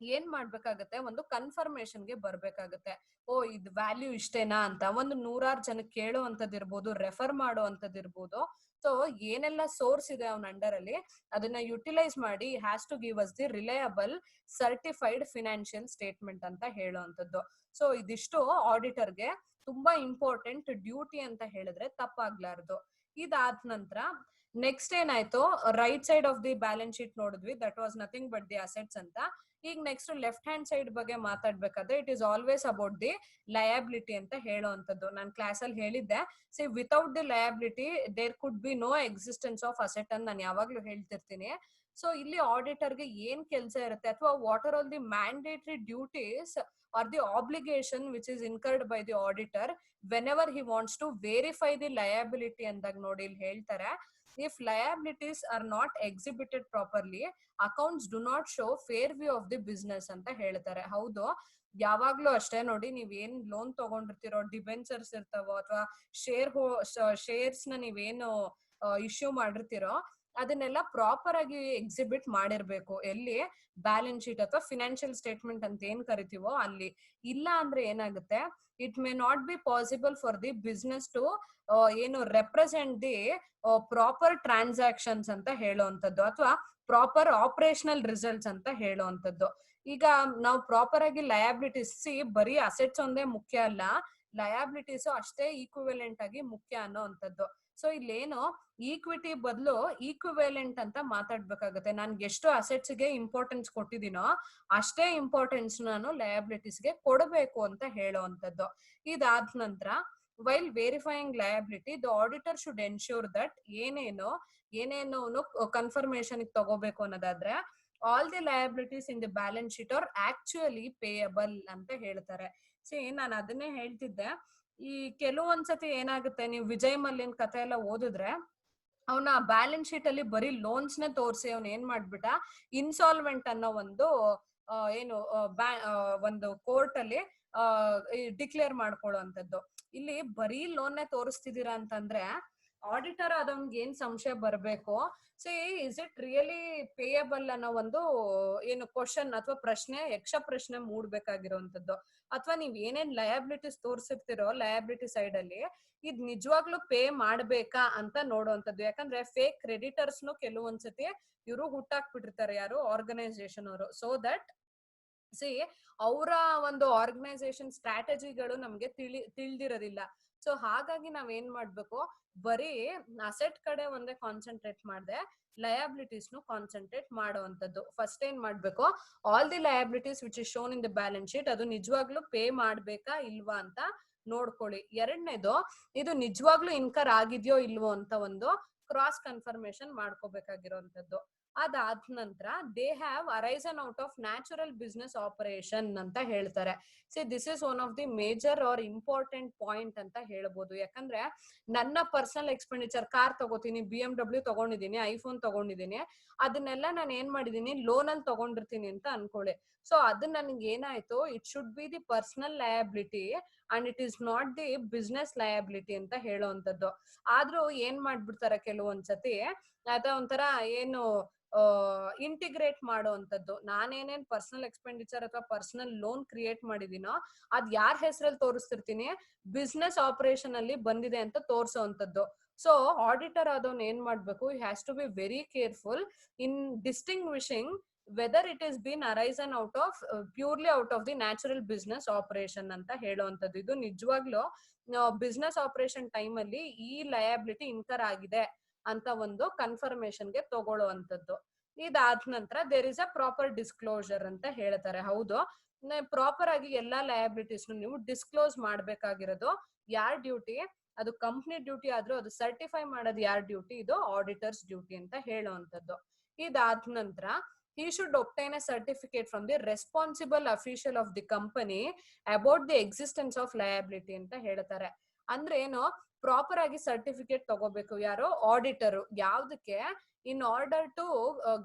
ಏನ್ ಮಾಡ್ಬೇಕಾಗತ್ತೆ, ಒಂದು ಕನ್ಫರ್ಮೇಶನ್ಗೆ ಬರ್ಬೇಕಾಗತ್ತೆ. ಓ ಇದ್ ವ್ಯಾಲ್ಯೂ ಇಷ್ಟೇನಾ ಅಂತ ಒಂದು 100 ಜನ ಕೇಳುವಂತದಿರ್ಬೋದು, ರೆಫರ್ ಮಾಡುವಂತದಿರ್ಬೋದು. ಸೊ ಏನೆಲ್ಲ ಸೋರ್ಸ್ ಇದೆ ಅವನ ಅಂಡರ್ ಅಲ್ಲಿ ಅದನ್ನ ಯುಟಿಲೈಸ್ ಮಾಡಿ has to give us the reliable certified financial statement ಅಂತ ಹೇಳುವಂತದ್ದು. ಸೊ ಇದಿಷ್ಟು ಆಡಿಟರ್ಗೆ ತುಂಬಾ ಇಂಪಾರ್ಟೆಂಟ್ ಡ್ಯೂಟಿ ಅಂತ ಹೇಳಿದ್ರೆ ತಪ್ಪಾಗ್ಲಾರ್ದು. ಇದಾದ ನಂತರ ನೆಕ್ಸ್ಟ್ ಏನಾಯ್ತು, right side of the balance sheet ನೋಡಿದ್ವಿ, that was nothing but the assets ಅಂತ. ಈಗ ನೆಕ್ಸ್ಟ್ ಲೆಫ್ಟ್ ಹ್ಯಾಂಡ್ ಸೈಡ್ ಬಗ್ಗೆ ಮಾತಾಡ್ಬೇಕಾದ್ರೆ it is always about the liability ಅಂತ ಹೇಳುವಂತದ್ದು. ನಾನು ಕ್ಲಾಸ್ ಅಲ್ಲಿ ಹೇಳಿದ್ದೆ, see without the liability there could be no existence of asset ಅಂತ ನಾನು ಯಾವಾಗ್ಲೂ ಹೇಳ್ತಿರ್ತೀನಿ. ಸೊ ಇಲ್ಲಿ ಆಡಿಟರ್ಗೆ ಏನ್ ಕೆಲಸ ಇರುತ್ತೆ, ಅಥವಾ what are all the mandatory duties or the obligation which is incurred by the auditor whenever he wants to verify the liability ಅಂದಾಗ ನೋಡಿ ಇಲ್ಲಿ ಹೇಳ್ತಾರೆ, if liabilities are not exhibited properly, accounts do not show fair view of the business ಅಂತ ಹೇಳ್ತಾರೆ. ಹೌದು, ಯಾವಾಗ್ಲೂ ಅಷ್ಟೇ ನೋಡಿ, ನೀವ್ ಏನ್ ಲೋನ್ ತಗೊಂಡಿರ್ತೀರೋ, ಡಿಬೆಂಚರ್ಸ್ ಇರ್ತಾವೋ ಅಥವಾ ಶೇರ್ಸ್ ನ ನೀವೇನು ಇಶ್ಯೂ ಮಾಡಿರ್ತೀರೋ ಅದನ್ನೆಲ್ಲ ಪ್ರಾಪರ್ ಆಗಿ ಎಕ್ಸಿಬಿಟ್ ಮಾಡಿರ್ಬೇಕು. ಎಲ್ಲಿ, ಬ್ಯಾಲೆನ್ಸ್ ಶೀಟ್ ಅಥವಾ ಫಿನಾನ್ಷಿಯಲ್ ಸ್ಟೇಟ್ಮೆಂಟ್ ಅಂತ ಏನ್ ಕರಿತೀವೋ ಅಲ್ಲಿ. ಇಲ್ಲ ಅಂದ್ರೆ ಏನಾಗುತ್ತೆ, it may not be possible for the business to ಏನು ರೆಪ್ರೆಸೆಂಟ್ ದಿ ಪ್ರಾಪರ್ ಟ್ರಾನ್ಸಾಕ್ಷನ್ಸ್ ಅಂತ ಹೇಳುವಂತದ್ದು, ಅಥವಾ ಪ್ರಾಪರ್ ಆಪರೇಷನಲ್ ರಿಸಲ್ಟ್ಸ್ ಅಂತ ಹೇಳುವಂತದ್ದು. ಈಗ ನಾವು ಪ್ರಾಪರ್ ಆಗಿ ಲಯಬಿಲಿಟೀಸ್, ಬರೀ ಅಸೆಟ್ಸ್ ಒಂದೇ ಮುಖ್ಯ ಅಲ್ಲ, ಲಯಬಿಲಿಟೀಸ್ ಅಷ್ಟೇ ಈಕ್ವಿವೆಲೆಂಟ್ ಆಗಿ ಮುಖ್ಯ ಅನ್ನೋವಂಥದ್ದು. ಸೊ ಇಲ್ಲೇನು ಈಕ್ವಿಟಿ ಬದಲು ಈಕ್ವಿವೆಲೆಂಟ್ ಅಂತ ಮಾತಾಡ್ಬೇಕಾಗುತ್ತೆ. ನನ್ಗೆ ಎಷ್ಟು ಅಸೆಟ್ಸ್ ಗೆ ಇಂಪಾರ್ಟೆನ್ಸ್ ಕೊಟ್ಟಿದ್ದೀನೋ ಅಷ್ಟೇ ಇಂಪಾರ್ಟೆನ್ಸ್ ನಾನು ಲಯಬಿಲಿಟೀಸ್ಗೆ ಕೊಡಬೇಕು ಅಂತ ಹೇಳುವಂತದ್ದು. ಇದಾದ ನಂತರ while verifying liability the auditor should ensure that ಏನೇನು ಕನ್ಫರ್ಮೇಶನ್ ತಗೋಬೇಕು ಅನ್ನೋದಾದ್ರೆ all the liabilities in the balance sheet are actually payable ಅಂತ ಹೇಳ್ತಾರೆ. ನಾನು ಅದನ್ನೇ ಹೇಳ್ತಿದ್ದೆ, ಈ ಕೆಲವೊಂದ್ಸತಿ ಏನಾಗುತ್ತೆ, ನೀವು ವಿಜಯ್ ಮಲ್ಯನ್ ಕಥೆ ಎಲ್ಲ ಓದಿದ್ರೆ ಅವನ ಬ್ಯಾಲೆನ್ಸ್ ಶೀಟ್ ಅಲ್ಲಿ ಬರೀ ಲೋನ್ಸ್ ನೇ ತೋರಿಸಿ ಅವ್ನ ಏನ್ ಮಾಡ್ಬಿಟ್ಟ, ಇನ್ಸಾಲ್ವೆಂಟ್ ಅನ್ನೋ ಒಂದು ಒಂದು ಕೋರ್ಟ್ ಅಲ್ಲಿ ಡಿಕ್ಲೇರ್ ಮಾಡ್ಕೊಳ್ಳುವಂತದ್ದು. ಇಲ್ಲಿ ಬರೀ ಲೋನ್ ನೇ ತೋರಿಸ್ತಿದ್ದೀರಾ ಅಂತಂದ್ರೆ ಆಡಿಟರ್ ಅದವ್ನಿಗೆ ಏನ್ ಸಂಶಯ ಬರ್ಬೇಕು, ಇಸ್ ಇಟ್ ರಿಯಲಿ ಪೇಯಬಲ್ ಅನ್ನೋ ಒಂದು ಕ್ವಶನ್ ಅಥವಾ ಪ್ರಶ್ನೆ, ಯಕ್ಷ ಪ್ರಶ್ನೆ ಮೂಡ್ಬೇಕಾಗಿರುವಂತದ್ದು. ಅಥವಾ ನೀವ್ ಏನೇನ್ ಲಯಬಿಲಿಟೀಸ್ ತೋರ್ಸಿರ್ತಿರೋ ಲಯಬಿಲಿಟಿ ಸೈಡ್ ಅಲ್ಲಿ ಇದ್ ನಿಜವಾಗ್ಲೂ ಪೇ ಮಾಡ್ಬೇಕಾ ಅಂತ ನೋಡುವಂತದ್ದು. ಯಾಕಂದ್ರೆ ಫೇಕ್ ಕ್ರೆಡಿಟರ್ಸ್ ಕೆಲವೊಂದ್ಸತಿ ಇವರು ಹುಟ್ಟಾಕ್ಬಿಟ್ಟಿರ್ತಾರೆ, ಯಾರು ಆರ್ಗನೈಸೇಷನ್ ಅವರು. ಸೊ ದಟ್ ಅವರ ಒಂದು ಆರ್ಗನೈಸೇಷನ್ ಸ್ಟ್ರಾಟಜಿಗಳು ನಮ್ಗೆ ತಿಳಿದಿರೋದಿಲ್ಲ. ಸೊ ಹಾಗಾಗಿ ನಾವ್ ಏನ್ ಮಾಡ್ಬೇಕು, ಬರೀ ಅಸೆಟ್ ಕಡೆ ಒಂದೇ ಕಾನ್ಸಂಟ್ರೇಟ್ ಮಾಡದೆ ಲಯಬಿಲಿಟೀಸ್ ಕಾನ್ಸಂಟ್ರೇಟ್ ಮಾಡುವಂತದ್ದು. ಫಸ್ಟ್ ಏನ್ ಮಾಡ್ಬೇಕು, all the liabilities which is shown in the balance sheet ಅದು ನಿಜವಾಗ್ಲೂ ಪೇ ಮಾಡ್ಬೇಕಾ ಇಲ್ವಾ ಅಂತ ನೋಡ್ಕೊಳ್ಳಿ. ಎರಡನೇದು, ಇದು ನಿಜವಾಗ್ಲೂ ಇನ್ಕರ್ ಆಗಿದ್ಯೋ ಇಲ್ವೋ ಅಂತ ಒಂದು ಕ್ರಾಸ್ ಕನ್ಫರ್ಮೇಶನ್ ಮಾಡ್ಕೋಬೇಕಾಗಿರೋಂಥದ್ದು. ಅದಾದ ನಂತರ they have arisen out of natural business operation ಅಂತ ಹೇಳ್ತಾರೆ. This is one of the major or important point ಅಂತ ಹೇಳ್ಬೋದು. ಯಾಕಂದ್ರೆ ನನ್ನ ಪರ್ಸನಲ್ ಎಕ್ಸ್ಪೆಂಡಿಚರ್, ಕಾರ್ ತಗೋತೀನಿ, BMW ತಗೊಂಡಿದ್ದೀನಿ, ಐಫೋನ್ ತಗೊಂಡಿದ್ದೀನಿ, ಅದನ್ನೆಲ್ಲ ನಾನು ಏನ್ ಮಾಡಿದೀನಿ, ಲೋನ್ ಅಲ್ಲಿ ತಗೊಂಡಿರ್ತೀನಿ ಅಂತ ಅನ್ಕೊಳ್ಳಿ. ಸೊ ಅದು ನನ್ಗೆ ಏನಾಯ್ತು, it should be the personal liability and it is not the business liability ಅಂತ ಹೇಳುವಂತದ್ದು. ಆದ್ರೂ ಏನ್ ಮಾಡ್ಬಿಡ್ತಾರೆ ಕೆಲವೊಂದ್ಸತಿ, ಅದ ಒಂಥರ ಇಂಟಿಗ್ರೇಟ್ ಮಾಡುವಂತದ್ದು. ನಾನೇನೇನ್ ಪರ್ಸನಲ್ ಎಕ್ಸ್ಪೆಂಡಿಚರ್ ಅಥವಾ ಪರ್ಸನಲ್ ಲೋನ್ ಕ್ರಿಯೇಟ್ ಮಾಡಿದೀನೋ ಅದ್ ಯಾರ ಹೆಸರಲ್ಲಿ ತೋರಿಸ್ತಿರ್ತೀನಿ, ಬಿಸ್ನೆಸ್ ಆಪರೇಷನ್ ಅಲ್ಲಿ ಬಂದಿದೆ ಅಂತ ತೋರ್ಸೋವಂಥದ್ದು. ಸೊ ಆಡಿಟರ್ ಆದವ್ನು ಏನ್ ಮಾಡ್ಬೇಕು, he has to be very careful in distinguishing whether it is been arisen out of purely out of the natural business operation ಅಂತ ಹೇಳುವಂಥದ್ದು. ಇದು ನಿಜವಾಗ್ಲೂ ಬಿಸ್ನೆಸ್ ಆಪರೇಷನ್ ಟೈಮ್ ಅಲ್ಲಿ ಈ ಲಯಬಿಲಿಟಿ ಇನ್ಕರ್ ಆಗಿದೆ ಅಂತ ಒಂದು ಕನ್ಫರ್ಮೇಶನ್ಗೆ ತಗೊಳ್ಳುವಂಥದ್ದು. ಇದಾದ ನಂತರ there is a proper disclosure ಅಂತ ಹೇಳ್ತಾರೆ. ಹೌದು, ಪ್ರಾಪರ್ ಆಗಿ ಎಲ್ಲಾ ಲಯಬಿಲಿಟೀಸ್ ನೀವು ಡಿಸ್ಕ್ಲೋಸ್ ಮಾಡ್ಬೇಕಾಗಿರೋದು ಯಾರ್ ಡ್ಯೂಟಿ, ಅದು ಕಂಪ್ನಿ ಡ್ಯೂಟಿ ಆದ್ರೂ ಅದು ಸರ್ಟಿಫೈ ಮಾಡೋದು ಯಾರ್ ಡ್ಯೂಟಿ, ಇದು ಆಡಿಟರ್ಸ್ ಡ್ಯೂಟಿ ಅಂತ ಹೇಳುವಂಥದ್ದು. ಇದಾದ ನಂತರ he should obtain a certificate from the responsible official of the company about the existence of liability ಅಂತ ಹೇಳ್ತಾರೆ. ಅಂದ್ರೆ ಏನು, ಪ್ರಾಪರ್ ಆಗಿ ಸರ್ಟಿಫಿಕೇಟ್ ತಗೋಬೇಕು ಯಾರು, ಆಡಿಟರ್. ಯಾವ್ದಕ್ಕೆ, in order to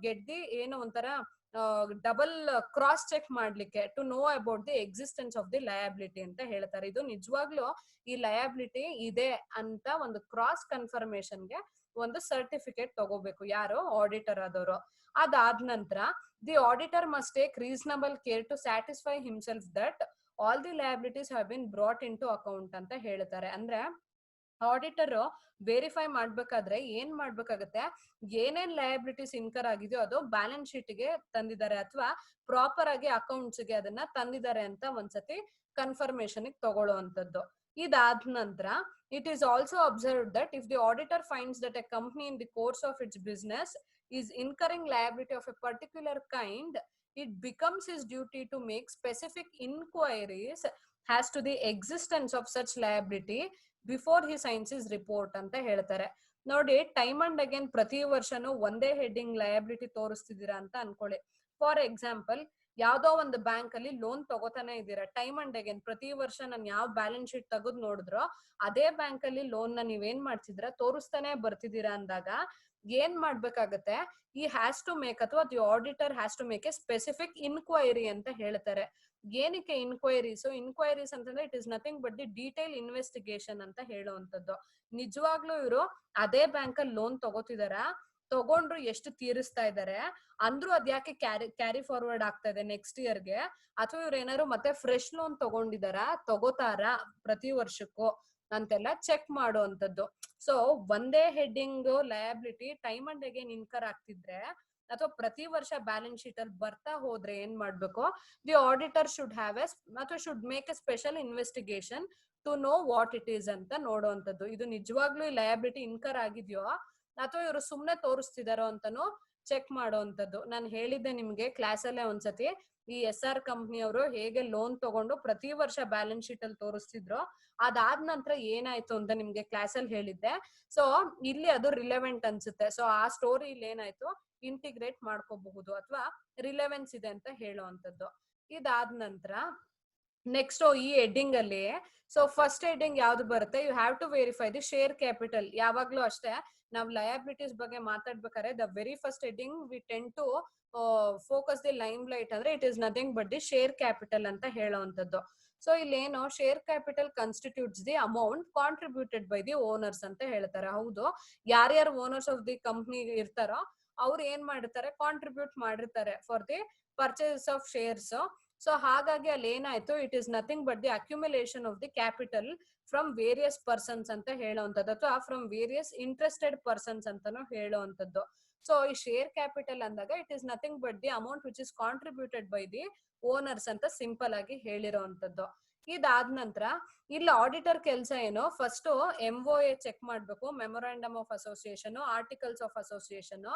get the ಒಂಥರ ಡಬಲ್ ಕ್ರಾಸ್ ಚೆಕ್ ಮಾಡ್ಲಿಕ್ಕೆ, to know about the existence of the liability ಅಂತ ಹೇಳ್ತಾರೆ. ಇದು ನಿಜವಾಗ್ಲೂ ಈ ಲಯಬಿಲಿಟಿ ಇದೆ ಅಂತ ಒಂದು ಕ್ರಾಸ್ ಕನ್ಫರ್ಮೇಶನ್ಗೆ ಒಂದು ಸರ್ಟಿಫಿಕೇಟ್ ತಗೋಬೇಕು, ಯಾರು ಆಡಿಟರ್ ಆದವರು. ಅದಾದ ನಂತರ the auditor must take reasonable care to satisfy himself that all the liabilities have been brought into account ಅಂತ ಹೇಳ್ತಾರೆ. ಅಂದ್ರೆ ಆಡಿಟರ್ ವೆರಿಫೈ ಮಾಡ್ಬೇಕಾದ್ರೆ ಏನ್ ಮಾಡ್ಬೇಕಾಗತ್ತೆ, ಏನೇನ್ ಲಯಬಿಲಿಟೀಸ್ ಇನ್ಕರ್ ಆಗಿದೆಯೋ ಅದು ಬ್ಯಾಲೆನ್ಸ್ ಶೀಟ್ ಗೆ ತಂದಿದ್ದಾರೆ ಅಥವಾ ಪ್ರಾಪರ್ ಆಗಿ ಅಕೌಂಟ್ಸ್ ಗೆ ಅದನ್ನ ತಂದಿದ್ದಾರೆ ಅಂತ ಒಂದ್ಸತಿ ಕನ್ಫರ್ಮೇಶನ್ ತಗೊಳ್ಳುವಂತದ್ದು. ಇದಾದ ನಂತರ it is also observe that if the auditor finds that A company in the course of it's business is incurring liability of a particular kind, it becomes his duty to make specific inquiries as to the existence of such liability before he signs his report ಅಂತ ಹೇಳ್ತಾರೆ. ನೋಡಿ, time and again ಪ್ರತಿ ವರ್ಷನೂ ಒಂದೇ heading liability ತೋರಿಸ್ತಿದ್ದೀರಾ ಅಂತ ಅನ್ಕೊಳ್ಳಿ. For example, ಯಾವ್ದೋ ಒಂದು ಬ್ಯಾಂಕ್ ಅಲ್ಲಿ ಲೋನ್ ತಗೋತಾನೆ ಇದ್ದೀರಾ, ಟೈಮ್ ಅಂಡ್ ಅಗೇನ್ ಪ್ರತಿ ವರ್ಷ ನಾನು ಯಾವ ಬ್ಯಾಲೆನ್ಸ್ ಶೀಟ್ ತೆಗೆದು ನೋಡಿದ್ರೋ ಅದೇ ಬ್ಯಾಂಕ್ ಅಲ್ಲಿ ಲೋನ್ ನ ನೀವೇನ್ ಮಾಡ್ತಿದ್ರ ತೋರಿಸ್ತಾನೆ ಬರ್ತಿದ್ದೀರಾ ಅಂದಾಗ ಏನ್ ಮಾಡ್ಬೇಕಾಗತ್ತೆ, ಈ ಹ್ಯಾಸ್ ಟು ಮೇಕ್ ಅಥವಾ the auditor has to make a specific inquiry ಅಂತ ಹೇಳ್ತಾರೆ. ಏನಕ್ಕೆ ಇನ್ಕ್ವೈರೀಸ್? ಇನ್ಕ್ವೈರೀಸ್ ಅಂತಂದ್ರೆ it is nothing but the detail investigation ಅಂತ ಹೇಳುವಂತದ್ದು. ನಿಜವಾಗ್ಲೂ ಇವರು ಅದೇ ಬ್ಯಾಂಕ್ ಅಲ್ಲಿ ಲೋನ್ ತಗೊಂಡ್ರು ಎಷ್ಟು ತೀರಿಸ್ತಾ ಇದಾರೆ ಅಂದ್ರೂ ಅದ್ಯಾಕೆ ಕ್ಯಾರಿ ಫಾರ್ವರ್ಡ್ ಆಗ್ತಾ ಇದೆ ನೆಕ್ಸ್ಟ್ ಇಯರ್ಗೆ, ಅಥವಾ ಇವ್ರು ಏನಾದ್ರು ಮತ್ತೆ ಫ್ರೆಶ್ ಲೋನ್ ತಗೋತಾರ ಪ್ರತಿ ವರ್ಷಕ್ಕೂ ಅಂತೆಲ್ಲ ಚೆಕ್ ಮಾಡುವಂತದ್ದು. ಸೊ ಒಂದೇ heading liability time and again incur ಆಗ್ತಿದ್ರೆ ಅಥವಾ ಪ್ರತಿ ವರ್ಷ ಬ್ಯಾಲೆನ್ಸ್ ಶೀಟ್ ಅಲ್ಲಿ ಬರ್ತಾ ಹೋದ್ರೆ ಏನ್ ಮಾಡ್ಬೇಕು, the auditor should have a ಅಥವಾ should make a special investigation to know what it is ಅಂತ ನೋಡುವಂತದ್ದು. ಇದು ನಿಜವಾಗ್ಲೂ ಈ ಲಯಬಿಲಿಟಿ ಇನ್ಕರ್ ಆಗಿದ್ಯೋ ಅಥವಾ ಇವರು ಸುಮ್ನೆ ತೋರಿಸ್ತಿದಾರೋ ಅಂತಾನು ಚೆಕ್ ಮಾಡುವಂತದ್ದು. ನಾನು ಹೇಳಿದ್ದೆ ನಿಮ್ಗೆ ಕ್ಲಾಸ್ ಅಲ್ಲೇ ಒಂದ್ಸತಿ, ಈ SR ಕಂಪ್ನಿ ಅವರು ಹೇಗೆ ಲೋನ್ ತಗೊಂಡು ಪ್ರತಿ ವರ್ಷ ಬ್ಯಾಲೆನ್ಸ್ ಶೀಟ್ ಅಲ್ಲಿ ತೋರಿಸ್ತಿದ್ರು, ಅದಾದ ನಂತರ ಏನಾಯ್ತು ಅಂತ ನಿಮ್ಗೆ ಕ್ಲಾಸ್ ಅಲ್ಲಿ ಹೇಳಿದ್ದೆ. ಸೊ ಇಲ್ಲಿ ಅದು ರಿಲೆವೆಂಟ್ ಅನ್ಸುತ್ತೆ. ಸೊ ಆ ಸ್ಟೋರಿ ಇಲ್ಲಿ ಏನಾಯ್ತು ಇಂಟಿಗ್ರೇಟ್ ಮಾಡ್ಕೋಬಹುದು ಅಥವಾ ರಿಲೆವೆನ್ಸ್ ಇದೆ ಅಂತ ಹೇಳುವಂತದ್ದು. ಇದಾದ ನಂತರ ನೆಕ್ಸ್ಟ್ ಈ ಹೆಡ್ಡಿಂಗ್ ಅಲ್ಲಿ ಸೊ ಫಸ್ಟ್ ಹೆಡ್ಡಿಂಗ್ ಯಾವ್ದು ಬರುತ್ತೆ, you have to verify the share capital. ಯಾವಾಗ್ಲೂ ಅಷ್ಟೇ ನಾವು ಲಯಬಿಲಿಟೀಸ್ ಬಗ್ಗೆ ಮಾತಾಡ್ಬೇಕಾದ್ರೆ the very first heading we tend to focus the lime light ಅಂದ್ರೆ it is nothing but the share capital ಅಂತ ಹೇಳುವಂತದ್ದು. ಸೊ ಇಲ್ಲೇನು share capital constitutes the amount contributed by the owners ಅಂತ ಹೇಳ್ತಾರೆ. ಹೌದು, ಯಾರ್ಯಾರು ಓನರ್ಸ್ ಆಫ್ ದಿ ಕಂಪ್ನಿ ಇರ್ತಾರೋ ಅವ್ರು ಏನ್ ಮಾಡಿರ್ತಾರೆ, ಕಾಂಟ್ರಿಬ್ಯೂಟ್ ಮಾಡಿರ್ತಾರೆ for the purchase of shares. So ಹಾಗಾಗಿ ಅಲ್ಲಿ ಏನಾಯ್ತು, it is nothing but the accumulation of the capital from various persons ಅಂತ ಹೇಳುವಂತದ್ದು ಅಥವಾ ಫ್ರಮ್ ವೇರಿಯಸ್ ಇಂಟ್ರೆಸ್ಟೆಡ್ ಪರ್ಸನ್ಸ್ ಅಂತಾನು ಹೇಳುವಂತದ್ದು. ಸೊ ಈ ಶೇರ್ ಕ್ಯಾಪಿಟಲ್ ಅಂದಾಗ it is nothing but the amount which is contributed by the owners ಅಂತ simple ಆಗಿ ಹೇಳಿರೋಂಥದ್ದು. ಇದಾದ ನಂತರ ಇಲ್ಲಿ ಆಡಿಟರ್ ಕೆಲಸ ಏನು, ಫಸ್ಟ್ MOA ಚೆಕ್ ಮಾಡ್ಬೇಕು, memorandum of association, articles of association.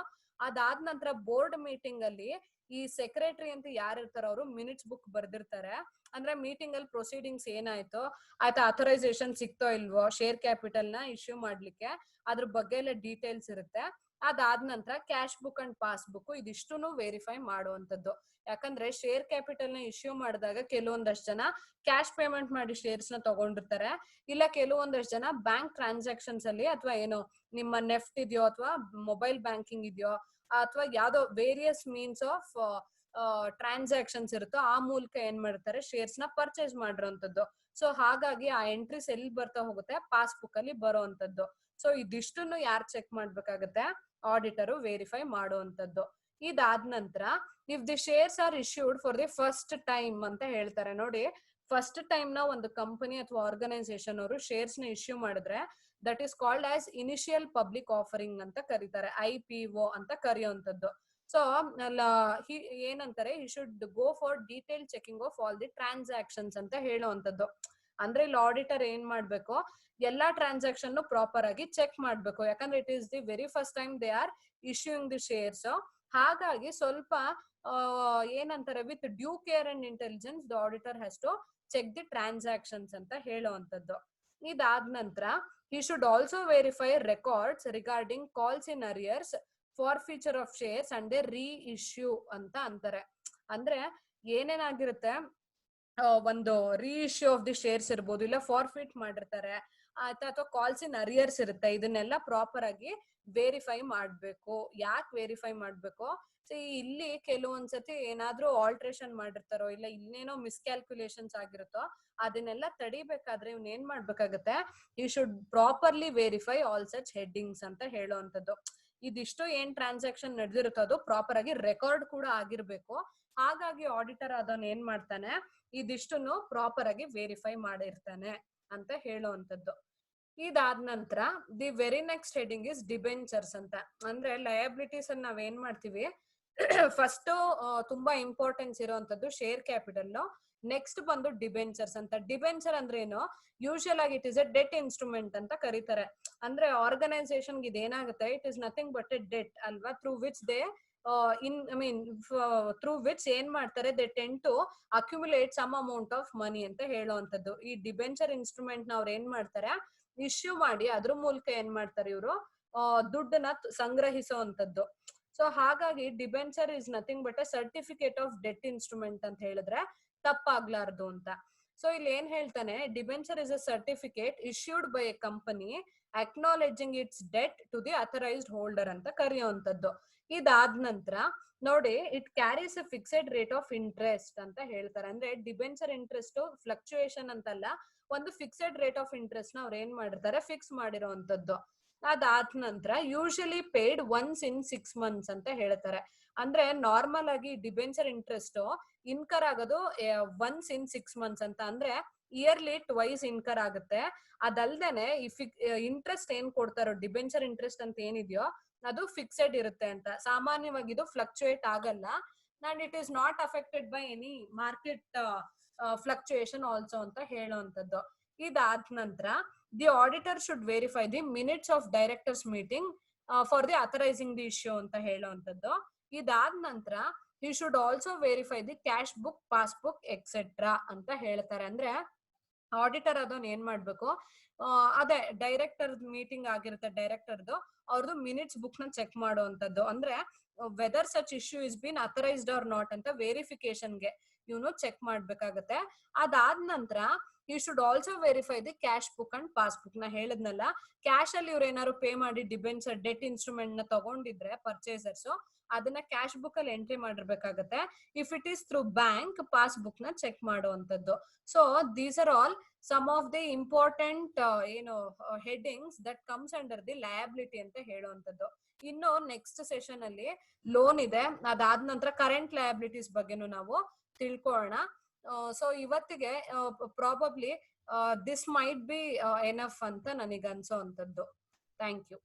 ಅದಾದ ನಂತರ ಬೋರ್ಡ್ ಮೀಟಿಂಗ್ ಅಲ್ಲಿ ಈ ಸೆಕ್ರೆಟರಿ ಅಂತ ಯಾರು ಇರ್ತಾರೋ ಅವರು ಮಿನಿಟ್ಸ್ ಬುಕ್ ಬರ್ದಿರ್ತಾರೆ. ಅಂದ್ರೆ ಮೀಟಿಂಗ್ ಅಲ್ಲಿ ಪ್ರೊಸೀಡಿಂಗ್ಸ್ ಏನಾಯ್ತು, ಆಯ್ತಾ ಅಥರೈಸೇಷನ್ ಸಿಕ್ತೋ ಇಲ್ವೋ ಶೇರ್ ಕ್ಯಾಪಿಟಲ್ ನ ಇಶ್ಯೂ ಮಾಡ್ಲಿಕ್ಕೆ, ಅದ್ರ ಬಗ್ಗೆ ಎಲ್ಲ ಡೀಟೇಲ್ಸ್ ಇರುತ್ತೆ. ಅದಾದ ನಂತರ cash book and pass book ಇದಿಷ್ಟುನು ವೆರಿಫೈ ಮಾಡುವಂತದ್ದು. ಯಾಕಂದ್ರೆ ಶೇರ್ ಕ್ಯಾಪಿಟಲ್ ನ ಇಶ್ಯೂ ಮಾಡಿದಾಗ ಕೆಲವೊಂದಷ್ಟು ಜನ ಕ್ಯಾಶ್ ಪೇಮೆಂಟ್ ಮಾಡಿ ಶೇರ್ಸ್ ನ ತಗೊಂಡಿರ್ತಾರೆ, ಇಲ್ಲ ಕೆಲವೊಂದಷ್ಟು ಜನ ಬ್ಯಾಂಕ್ ಟ್ರಾನ್ಸಾಕ್ಷನ್ಸ್ ಅಲ್ಲಿ ಅಥವಾ ಏನು ನಿಮ್ಮ ನೆಫ್ಟ್ ಇದೆಯೋ ಅಥವಾ ಮೊಬೈಲ್ ಬ್ಯಾಂಕಿಂಗ್ ಇದೆಯೋ ಅಥವಾ ಯಾವ್ದೋ ವೇರಿಯಸ್ ಮೀನ್ಸ್ ಆಫ್ ಟ್ರಾನ್ಸಾಕ್ಷನ್ಸ್ ಇರುತ್ತೋ ಆ ಮೂಲಕ ಏನ್ ಮಾಡ್ತಾರೆ ಶೇರ್ಸ್ ನ ಪರ್ಚೇಸ್ ಮಾಡಿರೋಂಥದ್ದು. ಸೊ ಹಾಗಾಗಿ ಆ ಎಂಟ್ರೀಸ್ ಎಲ್ಲಿ ಬರ್ತಾ ಹೋಗುತ್ತೆ, ಪಾಸ್ಬುಕ್ ಅಲ್ಲಿ ಬರೋಂಥದ್ದು. ಸೊ ಇದಿಷ್ಟನ್ನು ಯಾರು ಚೆಕ್ ಮಾಡ್ಬೇಕಾಗತ್ತೆ, ಆಡಿಟರ್ ವೆರಿಫೈ ಮಾಡುವಂತದ್ದು. ಇದಾದ ನಂತರ if the shares are issued for the first time ಅಂತ ಹೇಳ್ತಾರೆ. ನೋಡಿ, ಫಸ್ಟ್ ಟೈಮ್ ನ ಒಂದು ಕಂಪನಿ ಅಥವಾ ಆರ್ಗನೈಸೇಷನ್ ಅವರು ಶೇರ್ಸ್ ನ ಇಶ್ಯೂ ಮಾಡಿದ್ರೆ that is called as initial public offering ಅಂತ ಕರೀತಾರೆ, IPO ಅಂತ ಕರೆಯುವಂತದ್ದು. ಸೊ ಏನಂತಾರೆ, he should go for detail checking of all the transactions ಅಂತ ಹೇಳುವಂತದ್ದು. ಅಂದ್ರೆ ಇಲ್ಲಿ ಆಡಿಟರ್ ಏನ್ ಮಾಡ್ಬೇಕು, ಎಲ್ಲಾ ಟ್ರಾನ್ಸಾಕ್ಷನ್ ಪ್ರಾಪರ್ ಆಗಿ ಚೆಕ್ ಮಾಡ್ಬೇಕು. ಯಾಕಂದ್ರೆ it is the very first time they are issuing the shares. ಹಾಗಾಗಿ ಸ್ವಲ್ಪ ಏನಂತಾರೆ, with due care and intelligence the auditor has to check the transactions ಅಂತ ಹೇಳುವಂತದ್ದು. ಇದಾದ ನಂತರ he should also verify records regarding calls in arrears, forfeiture of shares and their reissue ಅಂತ ಅಂತಾರೆ. ಅಂದ್ರೆ ಏನೇನಾಗಿರುತ್ತೆ, ಒಂದು ರೀಇಶ್ಯೂ ಆಫ್ ದಿ ಶೇರ್ಸ್ ಇರ್ಬೋದು, ಇಲ್ಲ ಫಾರ್ಫಿಟ್ ಮಾಡಿರ್ತಾರೆ, ಅಥವಾ ಕಾಲ್ಸ್ ಇನ್ ಅರಿಯರ್ಸ್ ಇರುತ್ತೆ. ಇದನ್ನೆಲ್ಲ ಪ್ರಾಪರ್ ಆಗಿ ವೆರಿಫೈ ಮಾಡ್ಬೇಕು. ಯಾಕೆ ವೆರಿಫೈ ಮಾಡ್ಬೇಕು? ಇಲ್ಲಿ ಕೆಲವೊಂದ್ಸತಿ ಏನಾದ್ರೂ ಆಲ್ಟ್ರೇಷನ್ ಮಾಡಿರ್ತಾರೋ ಇಲ್ಲ ಇನ್ನೇನೋ ಮಿಸ್ಕ್ಯಾಲ್ಕುಲೇಷನ್ಸ್ ಆಗಿರುತ್ತೋ ಅದನ್ನೆಲ್ಲ ತಡಿಬೇಕಾದ್ರೆ ಇವ್ನ ಏನ್ ಮಾಡ್ಬೇಕಾಗತ್ತೆ, you should properly verify all such headings ಅಂತ ಹೇಳುವಂಥದ್ದು. ಇದಿಷ್ಟು ಏನ್ ಟ್ರಾನ್ಸಾಕ್ಷನ್ ನಡೆದಿರುತ್ತೋ ಅದು ಪ್ರಾಪರ್ ಆಗಿ ರೆಕಾರ್ಡ್ ಕೂಡ ಆಗಿರ್ಬೇಕು. ಹಾಗಾಗಿ ಆಡಿಟರ್ ಅದನ್ನ ಏನ್ ಮಾಡ್ತಾನೆ, ಇದಿಷ್ಟನ್ನು ಪ್ರಾಪರ್ ಆಗಿ ವೆರಿಫೈ ಮಾಡಿರ್ತಾನೆ ಅಂತ ಹೇಳುವಂಥದ್ದು. ಇದಾದ ನಂತರ the very next heading is debentures ಅಂತ. ಅಂದ್ರೆ ಲಯಬಿಲಿಟೀಸ್ ಅನ್ನ ನಾವೇನ್ ಮಾಡ್ತೀವಿ, ಫಸ್ಟ್ ತುಂಬಾ ಇಂಪಾರ್ಟೆನ್ಸ್ ಇರುವಂತದ್ದು ಶೇರ್ ಕ್ಯಾಪಿಟಲ್, ನೆಕ್ಸ್ಟ್ ಬಂದು ಡಿಬೆಂಚರ್ಸ್ ಅಂತ. ಡಿಬೆಂಚರ್ ಅಂದ್ರೆ ಏನು, ಯೂಶುವಲ್ ಆಗಿ it is a debt instrument ಅಂತ ಕರೀತಾರೆ. ಅಂದ್ರೆ ಆರ್ಗನೈಸೇಷನ್ ಇದೇನಾಗುತ್ತೆ, it is nothing but a debt ಅಲ್ವಾ, through which they through which ಏನ್ ಮಾಡ್ತಾರೆ, they tend to accumulate some amount of money ಅಂತ ಹೇಳುವಂತದ್ದು. ಈ ಡಿಬೆಂಚರ್ ಇನ್ಸ್ಟ್ರೂಮೆಂಟ್ ನ ಅವ್ರು ಏನ್ ಮಾಡ್ತಾರೆ, ಇಶ್ಯೂ ಮಾಡಿ ಅದ್ರ ಮೂಲಕ ಏನ್ ಮಾಡ್ತಾರೆ ಇವರು ದುಡ್ಡನ್ನ ಸಂಗ್ರಹಿಸುವಂತದ್ದು. ಸೊ ಹಾಗಾಗಿ debenture is nothing but a certificate of debt instrument ಅಂತ ಹೇಳಿದ್ರೆ ತಪ್ಪಾಗ್ಲಾರ್ದು ಅಂತ. ಸೊ ಇಲ್ಲಿ ಏನ್ ಹೇಳ್ತಾನೆ, debenture is a certificate issued by a company acknowledging its debt to the authorised holder ಅಂತ ಕರೆಯುವಂತದ್ದು. ಇದಾದ ನಂತರ ನೋಡಿ, it carries a fixed rate of interest ಅಂತ ಹೇಳ್ತಾರೆ. ಅಂದ್ರೆ ಡಿಬೆಂಚರ್ ಇಂಟ್ರೆಸ್ಟ್ ಫ್ಲಕ್ಚುಯೇಷನ್ ಅಂತಲ್ಲ, ಒಂದು ಫಿಕ್ಸೆಡ್ ರೇಟ್ ಆಫ್ ಇಂಟ್ರೆಸ್ಟ್ ನ ಅವ್ರು ಏನ್ ಮಾಡಿರ್ತಾರೆ, ಫಿಕ್ಸ್ ಮಾಡಿರೋಂಥದ್ದು. ಅದಾದ ನಂತರ usually paid once in 6 months ಅಂತ ಹೇಳ್ತಾರೆ. ಅಂದ್ರೆ ನಾರ್ಮಲ್ ಆಗಿ ಡಿಬೆಂಚರ್ ಇಂಟ್ರೆಸ್ಟ್ ಇನ್ಕರ್ ಆಗೋದು ಒನ್ಸ್ ಇನ್ 6 months ಅಂತ. ಅಂದ್ರೆ ಇಯರ್ಲಿ ಟ್ವೈಸ್ ಇನ್ಕರ್ ಆಗುತ್ತೆ. ಅದಲ್ದೇನೆ ಈ ಇಂಟ್ರೆಸ್ಟ್ ಏನ್ ಕೊಡ್ತಾರೋ, ಡಿಬೆಂಚರ್ ಇಂಟ್ರೆಸ್ಟ್ ಅಂತ ಏನಿದೆಯೋ ಅದು ಫಿಕ್ಸೆಡ್ ಇರುತ್ತೆ ಅಂತ. ಸಾಮಾನ್ಯವಾಗಿ ಇದು ಫ್ಲಕ್ಚುಯೇಟ್ ಆಗಲ್ಲ and it is not affected by any market fluctuation also ಅಂತ ಹೇಳುವಂತದ್ದು. ಇದಾದ ನಂತರ the auditor should verify the minutes of directors meeting for the authorising the issue ಅಂತ ಹೇಳುವಂತದ್ದು. ಇದಾದ ನಂತರ he should also verify the cash book, passbook etc ಅಂತ ಹೇಳ್ತಾರೆ. ಅಂದ್ರೆ ಆಡಿಟರ್ ಅದನ್ನ ಏನ್ ಮಾಡ್ಬೇಕು, ಅದೇ ಡೈರೆಕ್ಟರ್ ಮೀಟಿಂಗ್ ಆಗಿರುತ್ತೆ, ಡೈರೆಕ್ಟರ್ದು ಅವ್ರದ್ದು ಮಿನಿಟ್ಸ್ ಬುಕ್ ನ ಚೆಕ್ ಮಾಡುವಂತದ್ದು. ಅಂದ್ರೆ whether such issue is been authorised or not ಅಂತ ವೆರಿಫಿಕೇಶನ್ಗೆ ಇವನು ಚೆಕ್ ಮಾಡ್ಬೇಕಾಗತ್ತೆ. ಅದಾದ ನಂತರ you should also verify the cash book and passbook. ನ ಹೇಳಿದ್ನಲ್ಲ, ಕ್ಯಾಶ್ ಅಲ್ಲಿ ಇವ್ರು ಏನಾದ್ರು ಪೇ ಮಾಡಿ ಡಿಬೆಂಚರ್ ಡೆಟ್ ಇನ್ಸ್ಟ್ರೂಮೆಂಟ್ ನ ತಗೊಂಡಿದ್ರೆ ಪರ್ಚೇಸರ್ಸ್, ಅದನ್ನ ಕ್ಯಾಶ್ ಬುಕ್ ಅಲ್ಲಿ ಎಂಟ್ರಿ ಮಾಡಿರ್ಬೇಕಾಗತ್ತೆ. If it is through bank, passbook ನ ಚೆಕ್ ಮಾಡುವಂತದ್ದು. So these are all some of the important headings that comes under the liability ಅಂತ ಹೇಳುವಂತದ್ದು. ಇನ್ನು ನೆಕ್ಸ್ಟ್ ಸೆಷನ್ ಅಲ್ಲಿ ಲೋನ್ ಇದೆ, ಅದಾದ ನಂತರ ಕರೆಂಟ್ ಲಯಬಿಲಿಟೀಸ್ ಬಗ್ಗೆನೂ ನಾವು ತಿಳ್ಕೊಳ್ಳೋಣ. ಸೊ ಇವತ್ತಿಗೆ probably this might be enough ಅಂತ ನನಗೆ ಅನ್ಸೋ ಅಂತದ್ದು. Thank you.